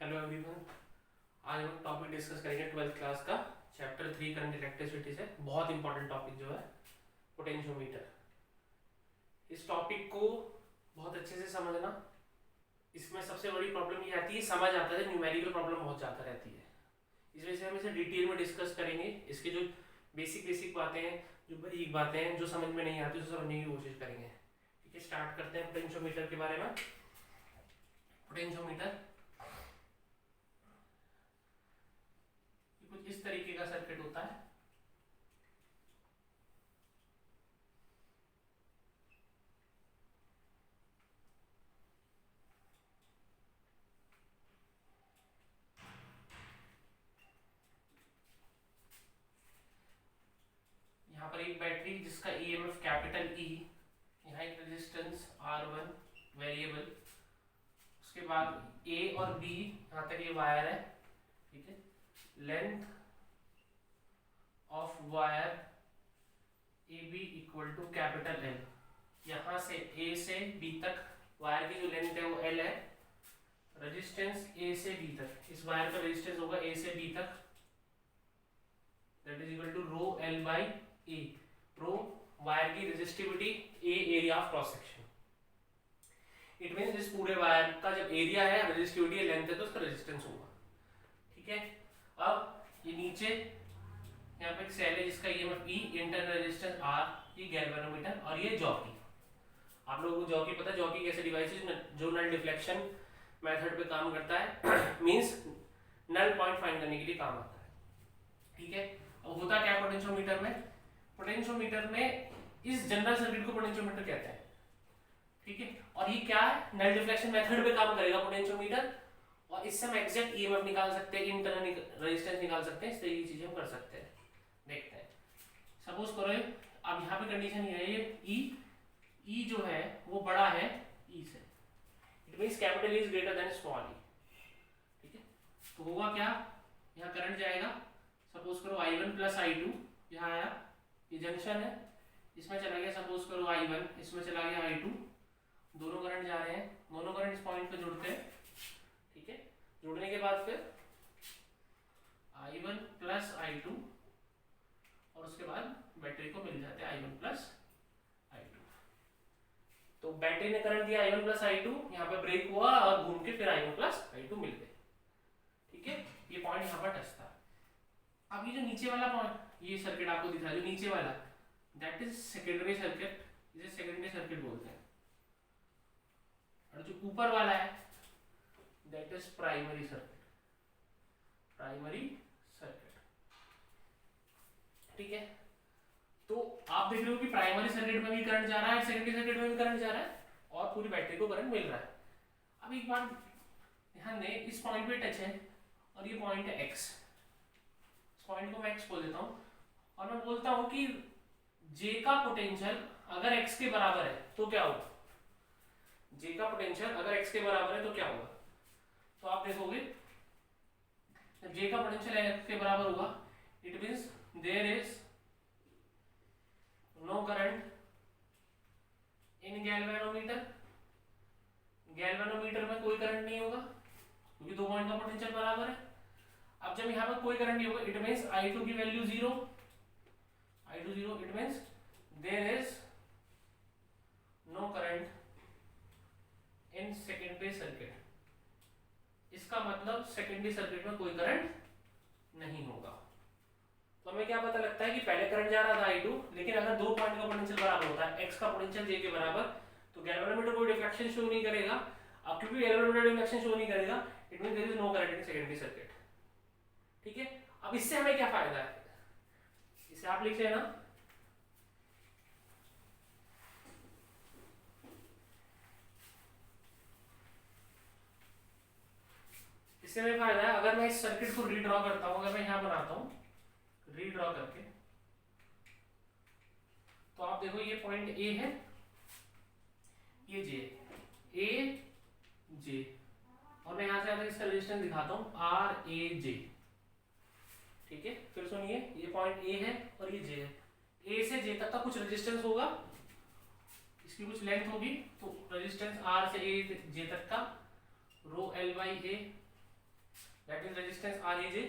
Hello everyone. आज हम topic discuss करेंगे 12th क्लास का चैप्टर 3 करंट इलेक्ट्रिसिटी से। बहुत इंपॉर्टेंट टॉपिक जो है पोटेंशियोमीटर। इस टॉपिक को बहुत अच्छे से समझना। इसमें सबसे बड़ी प्रॉब्लम ये आती है, समझ आता है, न्यूमेरिकल प्रॉब्लम बहुत ज़्यादा रहती है। इस वजह से हम इसे डिटेल में डिस्कस करेंगे। इसके जो बेसिक बातें हैं, जो बारीक बातें हैं, जो समझ में नहीं आती उसे समझने की कोशिश करेंगे। ठीक है, स्टार्ट करते हैं पोटेंशियोमीटर के बारे में। पोटेंशियोमीटर कुछ इस तरीके का सर्किट होता है। यहाँ पर एक बैटरी जिसका ईएमएफ कैपिटल ई, यहाँ एक रेजिस्टेंस R1 वेरिएबल, उसके बाद ए और बी, यहाँ तक ये वायर है। ठीक है, length of wire A B equal to capital L. यहाँ से ए से बी तक वायर की जो लेंथ है वो एल है। रेजिस्टेंस ए से बी तक, इस वायर का रेजिस्टेंस होगा ए से बी तक, that is equal to rho L by A. Rho wire की resistivity, A area of cross section. It means इस पूरे वायर का जब एरिया है, रेजिस्टिविटी है, लेंथ है, तो उसका रेजिस्टेंस होगा। ठीक है, अब ये नीचे यहाँ पे एक सेल है जिसका ईएमएफ ई, इंटरनल रेजिस्टेंस आर, ये गैल्वेनोमीटर, और ये जॉकी। आप लोगों को जॉकी पता है, जॉकी कैसे डिवाइस है जो नल डिफ्लेक्शन मेथड पे काम करता है। मींस नल पॉइंट फाइंड करने के लिए काम आता है। ठीक है, अब होता क्या है पोटेंशियोमीटर में? पोटेंशियोमीटर में इस जनरल सर्किट को पोटेंशियोमीटर कहते हैं। ठीक है, और ये क्या है, नल डिफ्लेक्शन मेथड पे काम करेगा पोटेंशियोमीटर, और इससे हम एग्जैक्ट ईएमएफ निकाल सकते हैं, इंटरनल रेजिस्टेंस निकाल सकते हैं। इस तरीके की चीजें हम कर सकते हैं। देखते हैं, सपोज करो अब यहाँ पे कंडीशन ये है, ये ई जो है वो बड़ा है ई से, it means capital E is greater than small E. ठीक है, तो होगा क्या, यहाँ करंट जाएगा, सपोज करो I1 प्लस I2, यहाँ आया, ये जंक्शन है, इसमें चला गया, सपोज करो I1, इसमें चला गया I2, दोनों करंट जा रहे हैं, दोनों करंट इस पॉइंट पे जुड़ते हैं। ठीक है, जुड़ने के बाद फिर I1 प्लस I2, और उसके बाद बैटरी को मिल जाते हैं I1 प्लस I2। तो बैटरी ने करंट दिया I1 प्लस I2, यहाँ पे ब्रेक हुआ और घूम के फिर I1 प्लस I2 मिल गए। ठीक है, ये पॉइंट यहाँ पर टच था। अब ये जो नीचे वाला पॉइंट, ये सर्किट आपको दिख रहा है जो नीचे वाला, दैट इज सेकेंडरी सर्किट, इसे सेकेंडरी सर्किट बोलते हैं। और जो ऊपर वाला है that is primary circuit, primary circuit. ठीक है, तो आप देख रहे हो कि प्राइमरी सर्किट में भी करंट जा रहा है, सेकेंडरी सर्किट में भी करंट जा रहा है, और पूरी बैटरी को करंट मिल रहा है। अब एक बात ध्यान दें, इस पॉइंट पे टच है और ये पॉइंट है एक्स, इस पॉइंट को मैं एक्स बोल देता हूं, और मैं बोलता हूं कि जे का पोटेंशियल अगर एक्स के बराबर है तो क्या होगा, जे का पोटेंशियल अगर एक्स के बराबर है तो क्या होगा। तो आप देखोगे जब जे का पोटेंशियल एक्स के बराबर होगा, it means there is no current in galvanometer. Galvanometer में कोई करंट नहीं होगा क्योंकि दो पॉइंट का पोटेंशियल बराबर है। अब जब यहाँ पर कोई करंट नहीं होगा, इट मींस I2 की value zero, I2 zero, it means there is no current in secondary circuit. इसका मतलब सेकेंडरी सर्किट में कोई करंट नहीं होगा। तो हमें क्या पता लगता है कि पहले करंट जा रहा था I2, लेकिन अगर दो पॉइंट का पोटेंशियल बराबर होता है, x का पोटेंशियल j के बराबर, तो गैल्वेनोमीटर कोई डिफ्लेक्शन शो नहीं करेगा। अब क्योंकि गैल्वेनोमीटर डिफ्लेक्शन शो नहीं करेगा, it means there is no current in secondary circuit. ठीक है, अब इससे हमें क्या फायदा है, इसे आप लिख लेना, इससे हमें फायदा है, अगर मैं इस सर्किट को रीड्रॉ करता हूं, अगर मैं यहां बनाता हूं रीड्रॉ करके, तो आप देखो ये पॉइंट ए है, ये जे, ए जे, और मैं यहां से अगर इसका रेजिस्टेंस दिखाता हूं आर ए जे। ठीक है, फिर सुनिए, ये पॉइंट ए है और ये जे है, ए से जे तक का कुछ रेजिस्टेंस होगा, इसकी कुछ लेंथ होगी, तो रेजिस्टेंस आर से ए जे तक का rho L by A, that is resistance R A J.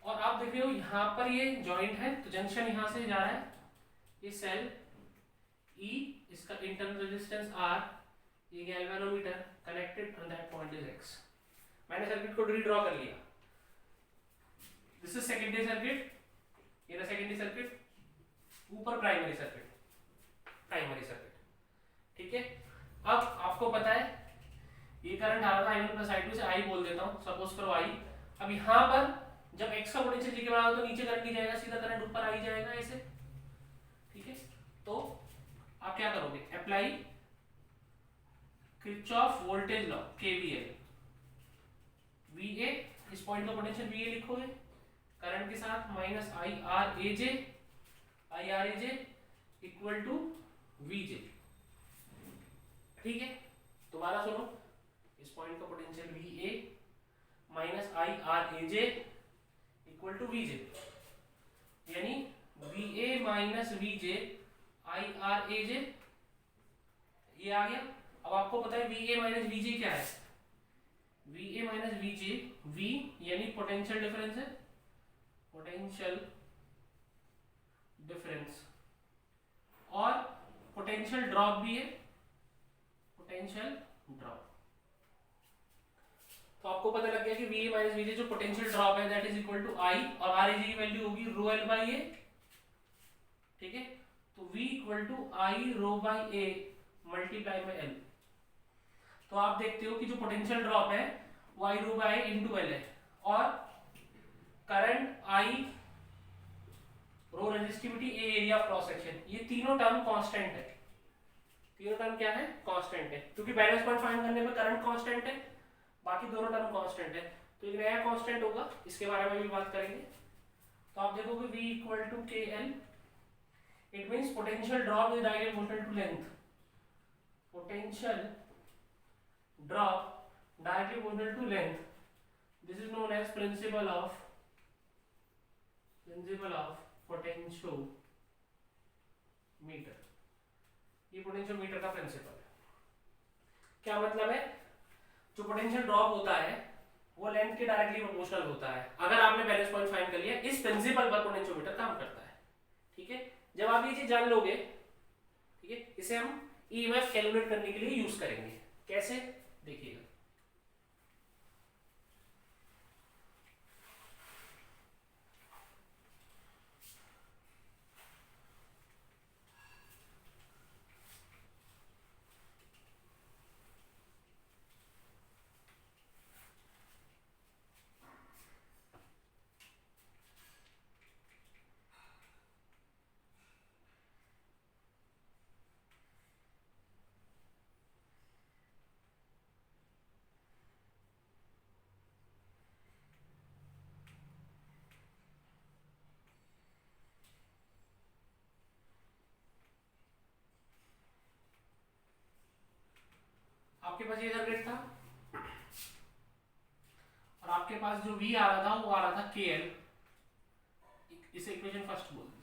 और आप देख रहे हो यहाँ पर ये जॉइंट है, तो जंक्शन यहाँ से जा रहा है, ये सेल ई, इसका इंटरनल रेजिस्टेंस आर, ये galvanometer connected and that point is x. मैंने सर्किट को रीड्रॉ कर लिया। दिस इज सेकेंडरी सर्किट, ये रहा सेकेंडरी सर्किट, ऊपर प्राइमरी सर्किट, ठीक है। अब आपको पता है ये करंट आ रहा था I1 प्लस I2 से, I बोल देता हूँ, सपोज करो I। अब यहाँ पर जब x का पोटेंशियल जी के बराबर तो नीचे करंट नहीं जाएगा, सीधा करंट ऊपर आ ही जाएगा ऐसे, ठीक है। तो आप क्या करोगे, apply Kirchhoff voltage law KVL, VA, इस पॉइंट का पोटेंशियल VA लिखोगे करंट के साथ, minus IRAJ equal to VJ, ठीक है। दोबारा सुनो, इस पॉइंट का potential VA minus IRAJ equal to VJ, यानी VA माइनस VJ IRAJ, ये आ गया। अब आपको पता है VA माइनस VJ क्या है, VA माइनस VJ, V यानी पोटेंशियल डिफरेंस है, पोटेंशियल डिफरेंस, और पोटेंशियल ड्रॉप भी है, पोटेंशियल ड्रॉप। तो आपको पता लग गया कि VA माइनस VJ जो पोटेंशियल ड्रॉप है that is equal to I, और RAJ की वैल्यू होगी रो L बाई A, ठीक है। तो V equal to I rho by A multiply में L। तो आप देखते हो कि जो पोटेंशियल ड्रॉप है वो I rho by A into L है, और current I rho resistivity A area of cross section, ये तीनों टर्म कांस्टेंट है, तीनों टर्म क्या है, कांस्टेंट है, क्योंकि बैलेंस पॉइंट फाइंड करने में करंट कांस्टेंट है, बाकी दोनों टर्म कांस्टेंट है। तो एक नया कांस्टेंट होगा, इसके बारे में भी बात करेंगे। तो आप देखोगे V equal to KL, it means potential drop is directly proportional to length, potential drop directly proportional to length, this is known as principle of potentiometer, ये पोटेंशियोमीटर का प्रिंसिपल है। क्या मतलब है, जो पोटेंशियल ड्रॉप होता है वो लेंथ के डायरेक्टली प्रोपोर्शनल होता है। अगर आपने बैलेंस पॉइंट फाइंड कर लिया, इस प्रिंसिपल पर पोटेंशियोमीटर काम करता है, ठीक है। जब आप ये चीज जान लोगे, ठीक है, इसे हम EMF कैलकुलेट करने के लिए यूज करेंगे। कैसे, देखिएगा। आपके पास ये सर्किट था, और आपके पास जो V आ रहा था वो आ रहा था KL, इसे इक्वेशन फर्स्ट बोल दी,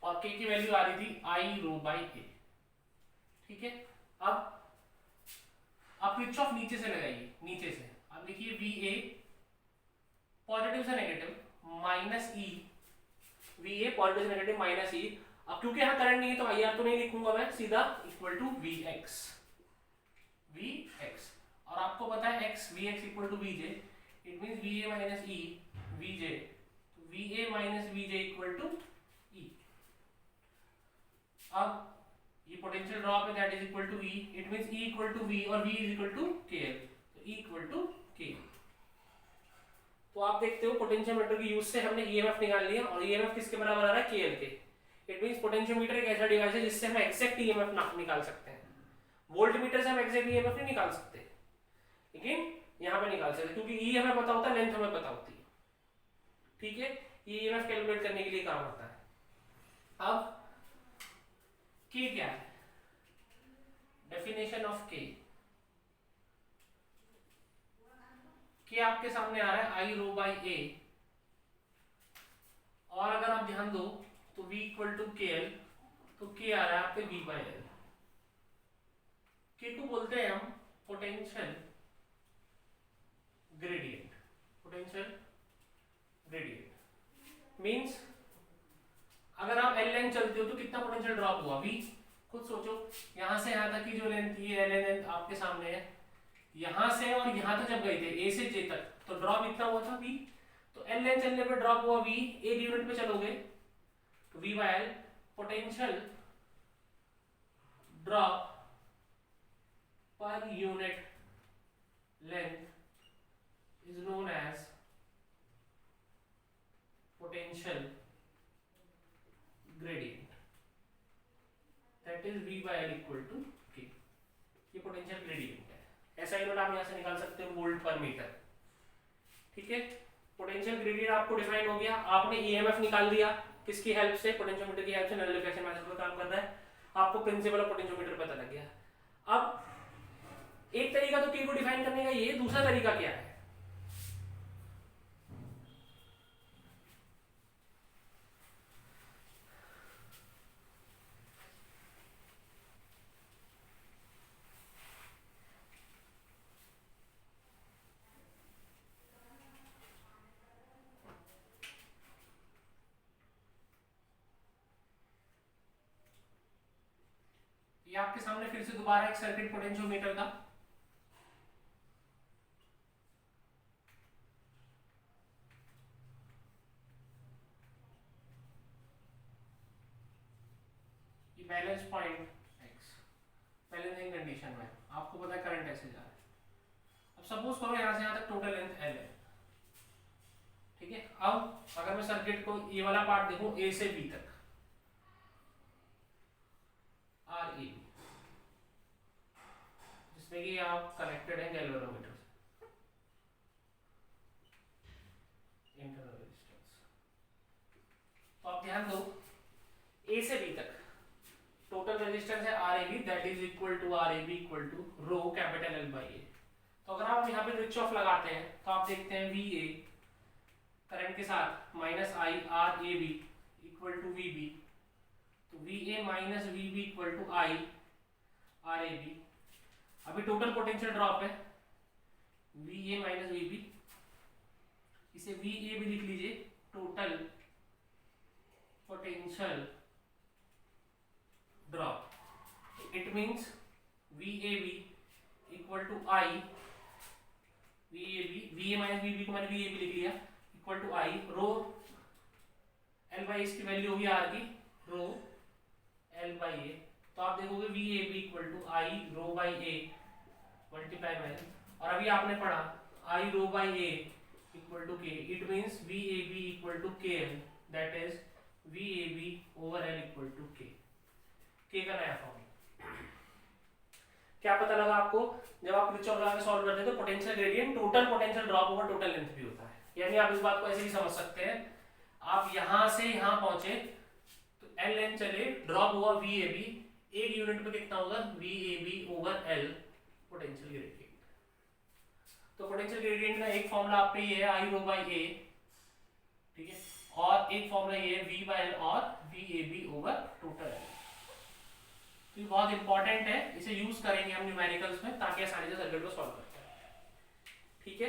और K की वैल्यू आ रही थी I रो बाई A, ठीक है। अब आप किरचॉफ नीचे से लगाइए, नीचे से अब लिखिए VA पॉजिटिव से negative minus E, VA positive से नेगेटिव माइनस E। अब क्योंकि यहाँ करंट नहीं है तो IR तो नहीं लिखूंगा मैं, सीधा इक्वल टू VX, और आपको पता है x Vx equal to VJ, it means VA minus E VJ, तो VA minus VJ equal to E। अब ये पोटेंशियल ड्रॉप है that is equal to E, it means E equal to V और V is equal to KL, तो E equal to K। तो आप देखते हो पोटेंशियोमीटर की यूज से हमने EMF निकाल लिया, और EMF किसके बराबर आ रहा है, KL के। इट मींस पोटेंशियोमीटर एक ऐसा डिवाइस है जिससे हम एग्जैक्ट EMF निकाल सकते हैं। वोल्टमीटर से हम एग्जैक्ट EMF नहीं निकाल सकते, लेकिन यहाँ पे निकाल सकते, क्योंकि E हमें पता होता है, लेंथ हमें पता होती है, ठीक है। ये EMF कैलकुलेट करने के लिए काम होता है। अब K क्या है, डेफिनेशन ऑफ K आपके सामने आ रहा है I रो बाई A, और अगर आप ध्यान दो तो V इक्वल टू KL, तो K आ रहा है आपके V बाई L। K को बोलते हैं हम पोटेंशियल मींस अगर आप एल लेंथ चलते हो तो कितना पोटेंशियल ड्रॉप हुआ v, खुद सोचो। यहां से यहां तक की जो लेंथ थी एल लेंथ आपके सामने है, यहां से और यहां तक जब गए थे ए से जे तक तो ड्रॉप इतना हुआ था v, तो एल लेंथ चलने पे ड्रॉप हुआ v, एक यूनिट पे चलोगे तो v by L, potential drop पर unit length is known as potential gradient, that is v by l equal to k। ये पोटेंशियल ग्रेडियंट है, ऐसा यूनिट आप यहां से निकाल सकते हो वोल्ट पर मीटर। ठीक है, पोटेंशियल ग्रेडियंट आपको डिफाइन हो गया। आपने ईएमएफ निकाल दिया किसकी हेल्प से, पोटेंशियोमीटर की हेल्प से, नलिफिकेशन मेथड पर काम कर रहा है, आपको प्रिंसिपल ऑफ पोटेंशियोमीटर पता लग गया। अब एक तरीका तो k को डिफाइन करने का ये, दूसरा तरीका क्या है? ये आपके सामने फिर से दोबारा एक सर्किट पोटेंशियोमीटर का, ये balance point x, balancing condition में आपको पता है करंट ऐसे जा रहा है। अब सपोज करो यहां से यहां तक टोटल लेंथ l है, ठीक है। अब अगर मैं सर्किट को ये वाला पार्ट देखूं a से b तक, आर ए, जिसमें कि आप कनेक्टेड है गैल्वेनोमीटर से, इंटरनल रेजिस्टेंस। तो आप ध्यान दो, ए से बी तक टोटल रेजिस्टेंस है R A B, that is equal to R A B equal to rho capital L by A. तो अगर आप यहाँ पे किरचॉफ लगाते हैं तो आप देखते हैं वी ए करंट के साथ minus I R A B equal to V B, तो V A minus V B equal to I R A B. अभी टोटल पोटेंशियल ड्रॉप है V A minus V B, इसे V A भी लिख लीजिए, total potential drop, it means V A B equal to I, V A minus V B को मैंने V A B लिख लिया, equal to I rho L by इसकी value होगी आर की, रो एल बाई ए। तो आप देखोगे V A B equal to I rho by A multiply by, और अभी आपने पढ़ा I rho by A equal to K, it means V A B equal to K L, that is V A B over L equal to K का नया form. क्या पता लगा आपको, जब आप किरचॉफ लगा के सॉल्व करते हैं तो potential gradient total potential drop over total length भी होता है। यानी आप इस बात को ऐसे ही समझ सकते हैं, आप यहां से यहां पहुंचे तो एल लेंथ चले, ड्रॉप हुआ वी ए बी, एक यूनिट पे कितना होगा V A B over L potential gradient. तो पोटेंशियल ग्रेडियंट का एक फॉर्मूला आपके ये है आई रो बाई ए, ठीक है, और एक फॉर्मूला ये है वी बाई एल और V A B over total L. तो ये बहुत इंपॉर्टेंट है, इसे यूज करेंगे हम न्यूमेरिकल्स में ताकि आसानी से सर्किट को सॉल्व कर पाए। ठीक है,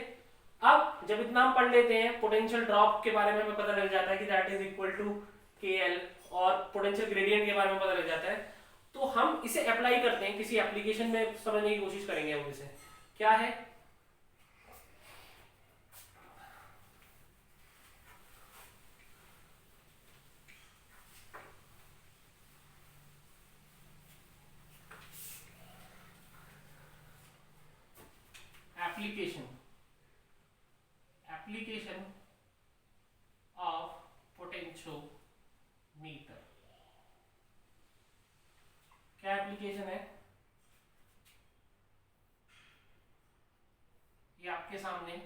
अब जब इतना हम पढ़ लेते हैं पोटेंशियल ड्रॉप के बारे में हमें पता लग जाता है कि that is equal to K L, और पोटेंशियल ग्रेडियंट के बारे में पता लग जाता है, तो हम इसे अप्लाई करते हैं किसी एप्लीकेशन में, समझने की कोशिश करेंगे हम इसे। क्या है, application of potentiometer। क्या एप्लीकेशन है, ये आपके सामने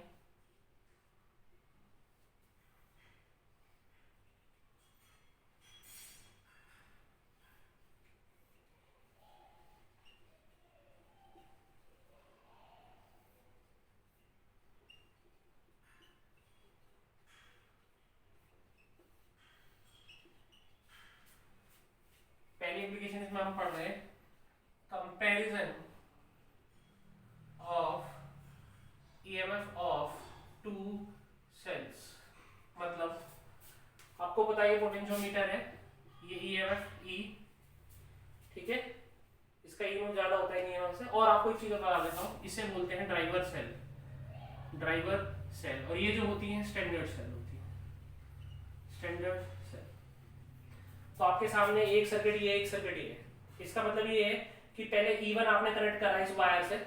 पहली एप्लीकेशन इसमें हम पढ़ रहे हैं comparison of EMF of two cells. मतलब आप का ये पोटेंशियोमीटर है, ये EMF E, ठीक है, इसका EMF ज्यादा होता है EMF से। और आपको एक चीज बता देता हूँ, इसे बोलते हैं ड्राइवर सेल, ड्राइवर सेल। और ये जो होती है स्टैंडर्ड सेल होती है, स्टैंडर्ड सेल। तो आपके सामने एक सर्किट ये, एक सर्किट ये। इसका मतलब ये है कि पहले E1 आपने कनेक्ट करा इस वायर से,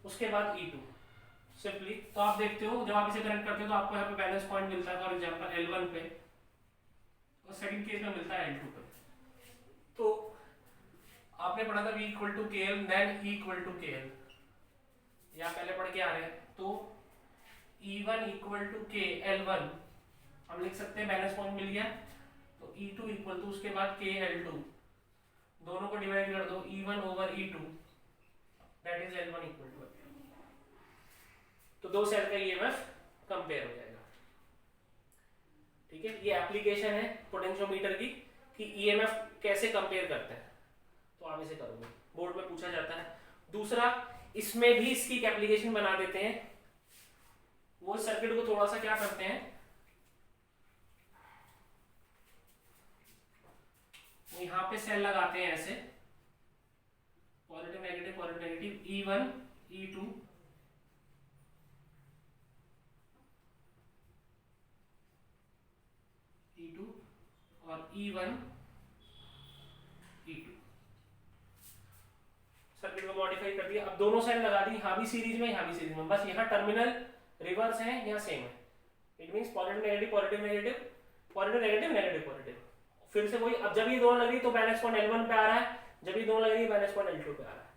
उसके बाद E2 सिंपली। तो आप देखते हो जब आप इसे कनेक्ट करते हो तो आपको यहाँ पे बैलेंस पॉइंट मिलता है, फॉर एग्जांपल L1 पे, और सेकंड केस में मिलता है L2 पे। तो आपने पढ़ा था V equal to KL, then E equal to KL, या पहले पढ़ के आ रहे हैं। तो E1 equal to K L1 हम लिख सकते हैं, बैलेंस पॉइंट मिल गया। तो E2 इक्वल टू उसके बाद K L2, दोनों को डिवाइड कर दो, E1 over E2, that is L1 equal to. तो दो सेल का EMF कंपेयर हो जाएगा, ठीक है। ये एप्लीकेशन है पोटेंशियोमीटर की कि EMF कैसे कंपेयर करते हैं। तो आप इसे करोगे, बोर्ड में पूछा जाता है। दूसरा, इसमें भी इसकी एक एप्लीकेशन बना देते हैं। वो सर्किट को थोड़ा सा क्या करते हैं, यहां पे सेल लगाते हैं ऐसे, positive negative positive negative, E1 E2 E2 और E1 E2। सर्किट को मॉडिफाई कर दिया। अब दोनों साइड लगा दी, यहाँ भी सीरीज में यहाँ भी सीरीज में, बस यहाँ टर्मिनल रिवर्स है, यहाँ सेम है। It means positive negative positive negative positive negative negative positive. फिर से वही, अब जब ये दोनों लग रही तो बैलेंस पॉइंट L1 पे आ रहा है, जब ये दोनों लग रही है बैलेंस पॉइंट L2 पे आ रहा है।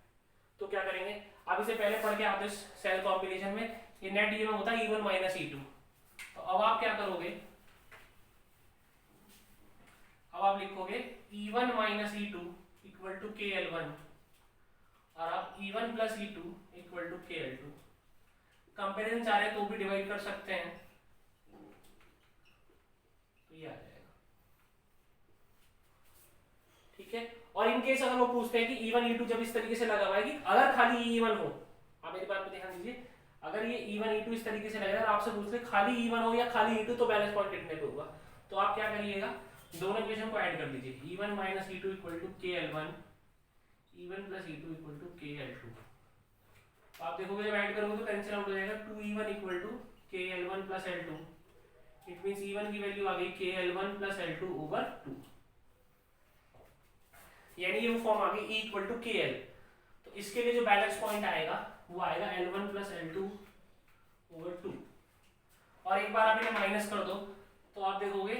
तो क्या करेंगे, अब इसे पहले पढ़ के आते हैं सेल कॉम्बिनेशन में। ये नेट EMF होता है E1 माइनस E2। तो अब आप क्या करोगे, अब आप लिखोगे E1 minus E2 equal to KL1, और आप E1 plus E2 equal to KL2। Comparison चाह रहे तो भी डिवाइड कर सकते हैं, तो ये आ जाएगा, ठीक है। और इन केस अगर वो पूछते हैं कि E1 E2 जब इस तरीके से लगा हुआ है कि अगर खाली E1 हो, आप मेरी बात पे ध्यान दीजिए, अगर ये E1 E2 इस तरीके से लगा है, आपसे पूछते खाली E1 हो या खाली E2, तो बैलेंस पॉइंट कितने पे होगा। तो आप क्या करिएगा, दोनों इक्वेशन को ऐड कर लीजिए, E1 minus E2 equal to KL1, E1 plus E2 equal to KL2। आप देखोगे जब ऐड करोगे तो कैंसिल आउट हो जाएगा, 2E1 equal to KL1 plus L2। It means E1 की वैल्यू आ गई KL1 प्लस L2 ओवर 2, यानी ये वो फॉर्म आ गई E इक्वल टू KL। तो इसके लिए जो बैलेंस पॉइंट आएगा वो आएगा L1 प्लस L2 ओवर 2। और एक बार आप इन्हें माइनस कर दो तो आप देखोगे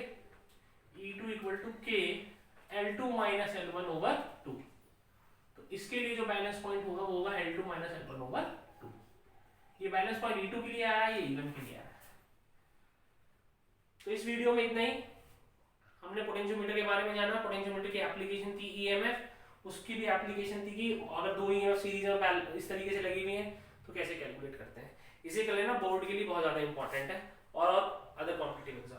E2 equal to K L2 minus L1 over 2। तो इसके लिए जो बैलेंस पॉइंट होगा वो होगा L2 माइनस L1 ओवर 2। ये बैलेंस पॉइंट E2 के लिए आया है, ये E1 के लिए आया है। तो इस वीडियो में इतना ही। हमने पोटेंशियोमीटर के बारे में जाना, पोटेंशियोमीटर की एप्लीकेशन थी EMF, उसकी भी एप्लीकेशन थी कि अगर दो EMF सीरीज में इस तरीके से लगी हुई हैं तो कैसे कैलकुलेट करते हैं। इसे कर लेना, बोर्ड के लिए बहुत ज़्यादा इंपॉर्टेंट है, और अदर कॉम्पिटिटिव एग्जाम